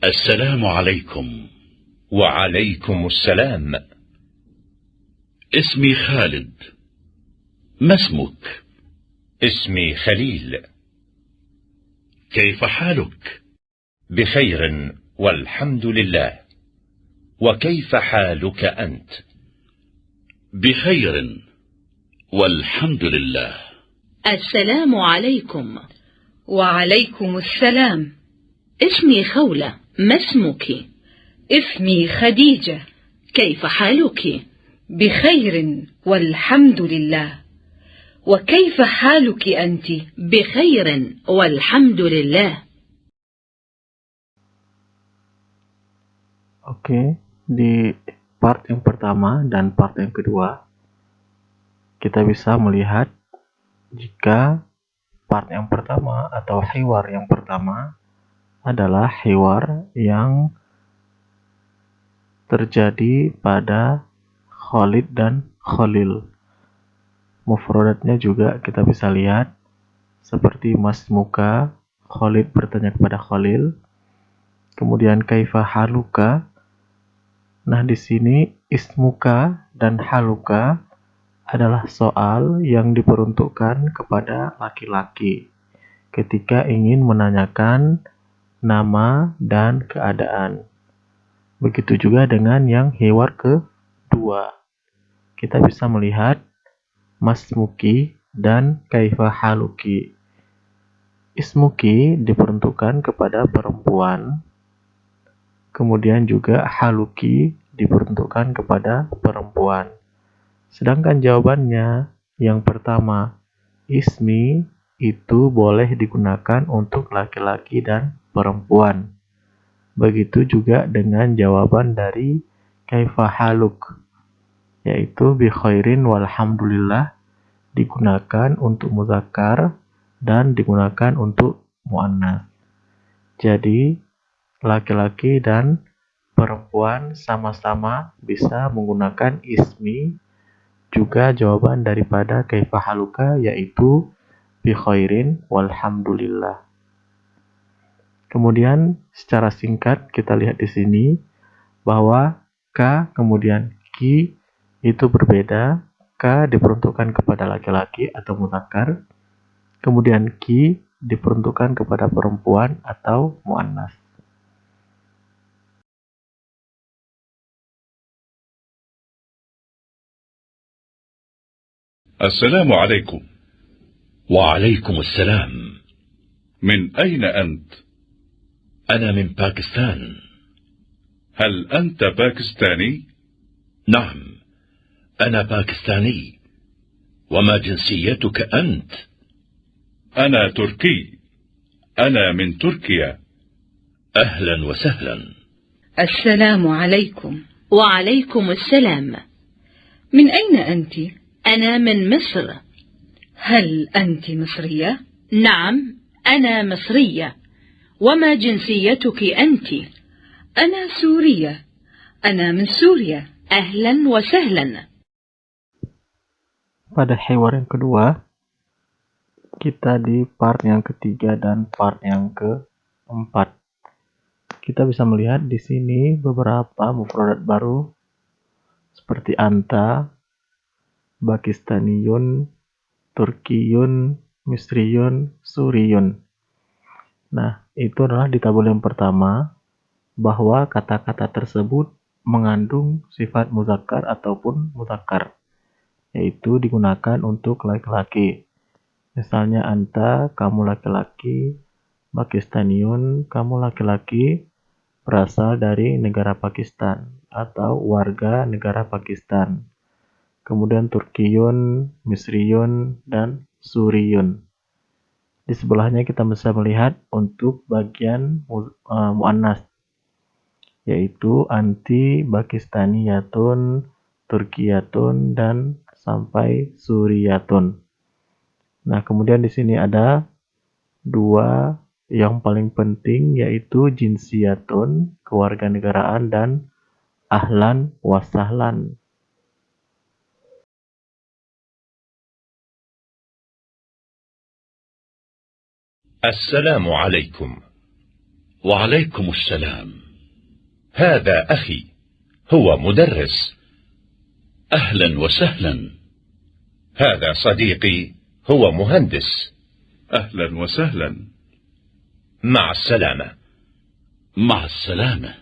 السلام عليكم. وعليكم السلام. اسمي خالد. ما اسمك؟ اسمي خليل. كيف حالك؟ بخير والحمد لله. وكيف حالك أنت؟ بخير والحمد لله. السلام عليكم. وعليكم السلام. اسمي خولة. ما اسمك؟ اسمي خديجة. كيف حالك؟ بخير والحمد لله. وكيف حالك أنت؟ بخير والحمد لله. Oke, di part yang pertama dan part yang kedua, kita bisa melihat jika part yang pertama atau hiwar yang pertama adalah hiwar yang terjadi pada Khalid dan Khalil. Mufradatnya juga kita bisa lihat seperti masmuka, Khalid bertanya kepada Khalil. Kemudian kaifa haluka. Nah, di sini ismuka dan haluka adalah soal yang diperuntukkan kepada laki-laki ketika ingin menanyakan nama dan keadaan. Begitu juga dengan yang hiwar kedua. Kita bisa melihat masmuki dan kaifa haluki. Ismuki diperuntukkan kepada perempuan. Kemudian juga haluki diperuntukkan kepada perempuan. Sedangkan jawabannya yang pertama, ismi itu boleh digunakan untuk laki-laki dan perempuan. Begitu juga dengan jawaban dari kaifa haluk, yaitu bi khairin walhamdulillah digunakan untuk muzakkar dan digunakan untuk muannas. Jadi laki-laki dan perempuan sama-sama bisa menggunakan ismi. Juga jawaban daripada kaifa haluka yaitu bi khairin walhamdulillah. Kemudian secara singkat kita lihat di sini bahwa ka kemudian ki itu berbeda. Ka diperuntukkan kepada laki-laki atau muzakkar. Kemudian ki diperuntukkan kepada perempuan atau muannas. السلام عليكم. وعليكم السلام. من أين أنت؟ أنا من باكستان. هل أنت باكستاني؟ نعم، أنا باكستاني. وما جنسيتك أنت؟ أنا تركي. أنا من تركيا. أهلا وسهلا. السلام عليكم. وعليكم السلام. من أين أنت؟ أنا من مصر. هل أنت مصرية؟ نعم، أنا مصرية. وما جنسيتك أنت؟ أنا سورية. أنا من سوريا. أهلا وسهلا. Pada hiwar yang kedua, kita di part yang ketiga dan part yang keempat. Kita bisa melihat di sini beberapa mufradat baru seperti anta, Pakistaniyun, Turkiyun, Misriyun, Suriyun. Nah, itu adalah di tabel yang pertama bahwa kata-kata tersebut mengandung sifat muzakkar ataupun mudzakkar, yaitu digunakan untuk laki-laki. Misalnya anta, kamu laki-laki, Pakistaniyun, kamu laki-laki, berasal dari negara Pakistan atau warga negara Pakistan. Kemudian Turkiyun, Misriyun, dan Suriyun. Di sebelahnya kita bisa melihat untuk bagian muannas, yaitu anti, Pakistaniyatun, Turkiyatun, dan sampai Suriyatun. Nah, kemudian di sini ada dua yang paling penting, yaitu jinsiyatun, kewarganegaraan, dan ahlan wasahlan. السلام عليكم. وعليكم السلام. هذا أخي، هو مدرس. أهلا وسهلا. هذا صديقي، هو مهندس. أهلا وسهلا. مع السلامة. مع السلامة.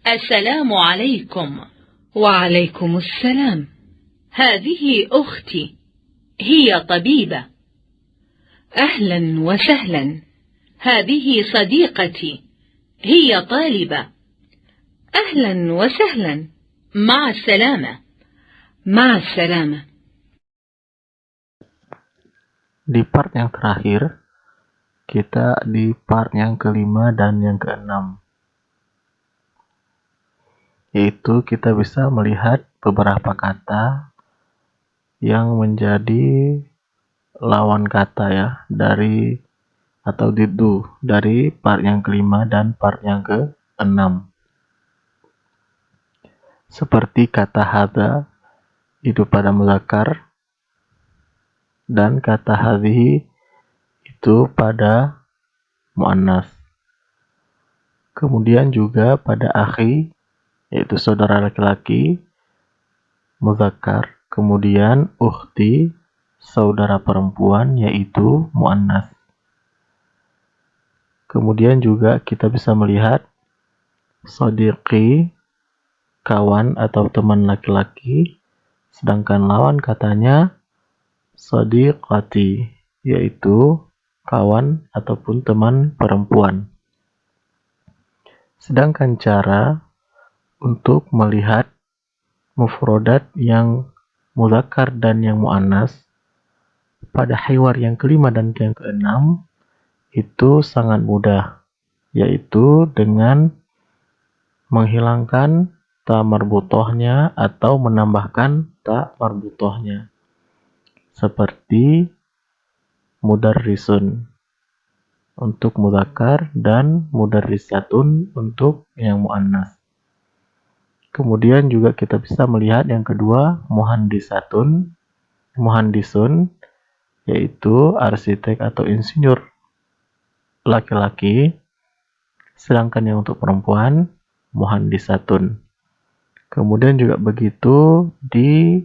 السلام عليكم. وعليكم السلام. هذه أختي، هي طبيبة. أهلا وسهلا. هذه صديقتي، هي طالبة. أهلا وسهلا. مع السلامة. مع السلامة. Di part yang terakhir, kita di part yang kelima dan yang keenam. Yaitu kita bisa melihat beberapa kata yang menjadi lawan kata ya dari atau diddu dari part yang kelima dan part yang keenam. Seperti kata hadza itu pada muzakkar dan kata hadhihi itu pada muannas. Kemudian juga pada akhi yaitu saudara laki-laki muzakkar, kemudian ukhti saudara perempuan yaitu muannas. Kemudian juga kita bisa melihat sodiqi kawan atau teman laki-laki, sedangkan lawan katanya sodiqati yaitu kawan ataupun teman perempuan. Sedangkan cara untuk melihat mufrodat yang muzakkar dan yang muannas pada hiwar yang kelima dan yang keenam itu sangat mudah, yaitu dengan menghilangkan ta marbutohnya atau menambahkan ta marbutohnya. Seperti mudarrisun untuk muzakkar dan mudarrisatun untuk yang muannas. Kemudian juga kita bisa melihat yang kedua muhandisun yaitu arsitek atau insinyur laki-laki, sedangkan yang untuk perempuan muhandisatun. Kemudian juga begitu di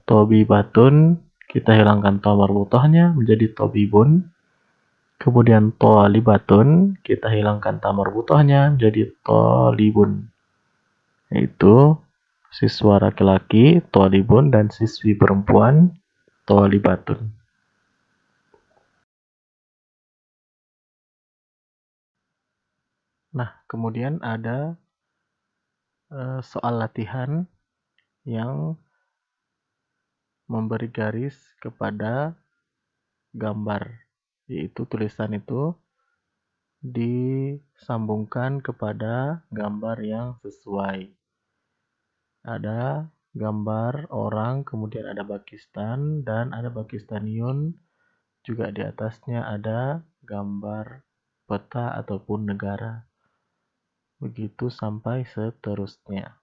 tobibatun, kita hilangkan ta marbutohnya menjadi tobibun. Kemudian tolibatun, kita hilangkan ta marbutohnya menjadi tolibun. Yaitu siswa laki-laki tolibun dan siswi perempuan tolibatun. Nah, kemudian ada soal latihan yang memberi garis kepada gambar, yaitu tulisan itu disambungkan kepada gambar yang sesuai. Ada gambar orang, kemudian ada Pakistan dan ada Pakistaniun, juga di atasnya ada gambar peta ataupun negara. Begitu sampai seterusnya.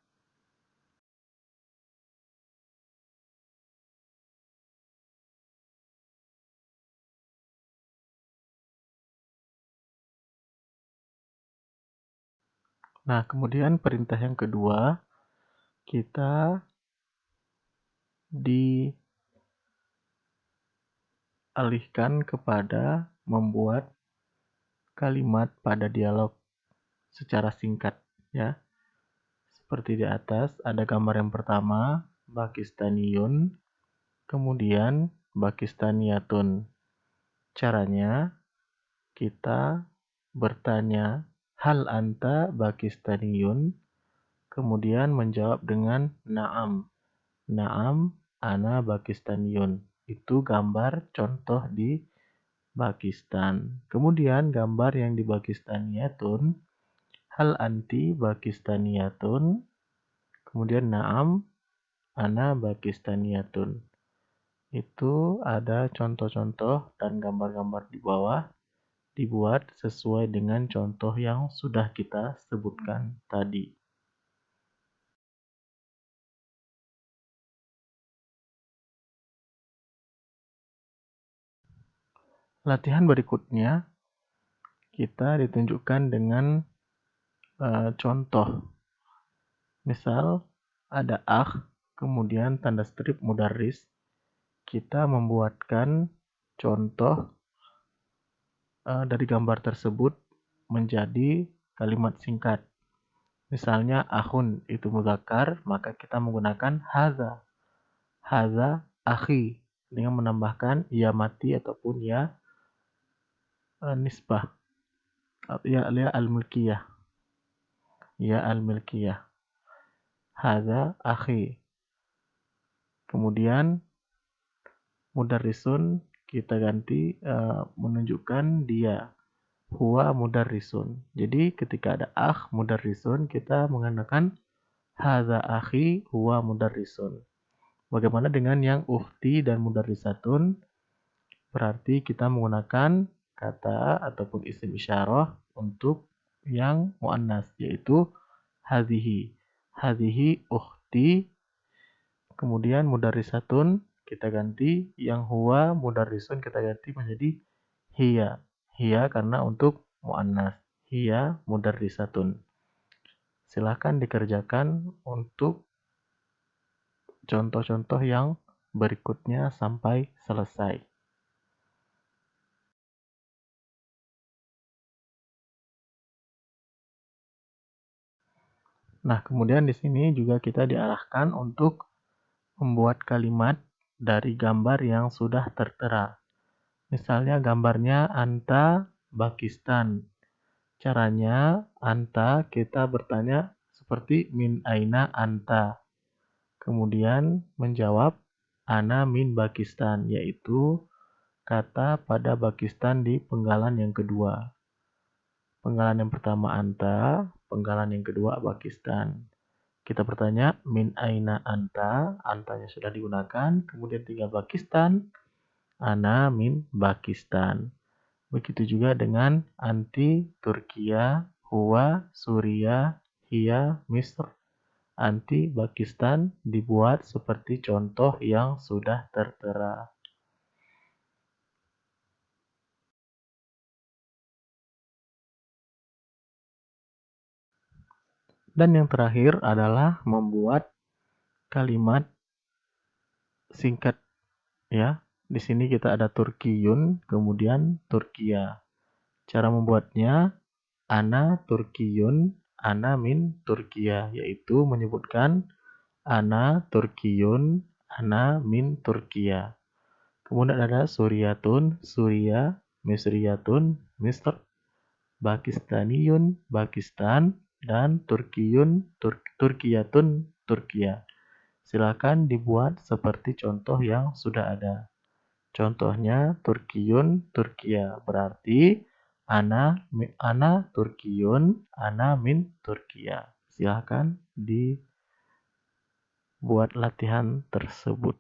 Nah, kemudian perintah yang kedua, kita dialihkan kepada membuat kalimat pada dialog secara singkat ya. Seperti di atas ada gambar yang pertama Pakistaniyun, kemudian Pakistaniyatun. Caranya kita bertanya hal anta Pakistaniyun, kemudian menjawab dengan na'am. Na'am ana Pakistaniyun. Itu gambar contoh di Pakistan. Kemudian gambar yang di Pakistaniyatun, hal anti Pakistaniyatun, kemudian na'am ana Pakistaniyatun. Itu ada contoh-contoh dan gambar-gambar di bawah dibuat sesuai dengan contoh yang sudah kita sebutkan tadi. Latihan berikutnya, kita ditunjukkan dengan contoh. Misal ada kemudian tanda strip mudarris. Kita membuatkan contoh dari gambar tersebut menjadi kalimat singkat. Misalnya akhun itu muzakkar, maka kita menggunakan hadza. Hadza akhi dengan menambahkan ya mati ataupun ya nisbah. Ya al-milkiyah. Ya al-milkiyah. Hadza akhi. Kemudian mudarrisun kita ganti menunjukkan dia. Huwa mudarrisun. Jadi ketika ada mudarrisun kita menggunakan hadza akhi huwa mudarrisun. Bagaimana dengan yang ukhti dan mudarrisatun? Berarti kita menggunakan kata ataupun isim isyarah untuk yang muannas, yaitu hadhihi. Hadhihi ukhti. Kemudian mudarrisatun kita ganti, yang huwa mudarrisun kita ganti menjadi hiya. Hiya karena untuk muannas. Hiya mudarrisatun. Silahkan dikerjakan untuk contoh-contoh yang berikutnya sampai selesai. Nah, kemudian di sini juga kita diarahkan untuk membuat kalimat dari gambar yang sudah tertera. Misalnya gambarnya anta Pakistan. Caranya anta kita bertanya seperti min aina anta. Kemudian menjawab ana min Pakistan, yaitu kata pada Pakistan di penggalan yang kedua. Penggalan yang pertama anta, penggalan yang kedua Pakistan. Kita bertanya min aina anta, antanya sudah digunakan, kemudian tinggal Pakistan, ana min Pakistan. Begitu juga dengan anti Turkiya, huwa Suria, hiya Misr. Anti Pakistan dibuat seperti contoh yang sudah tertera. Dan yang terakhir adalah membuat kalimat singkat, ya. Di sini kita ada Turkiyun, kemudian Turkiya. Cara membuatnya ana Turkiyun, ana min Turkiya, yaitu menyebutkan ana Turkiyun, ana min Turkiya. Kemudian ada Suriyatun, Suria, Misriyatun, Misr, Pakistaniyun, Pakistan, dan Turkiyun, Turkiyatun, Turkiya. Silakan dibuat seperti contoh yang sudah ada. Contohnya Turkiyun, Turkiya. Berarti ana Turkiyun, ana min Turkiya. Silakan dibuat latihan tersebut.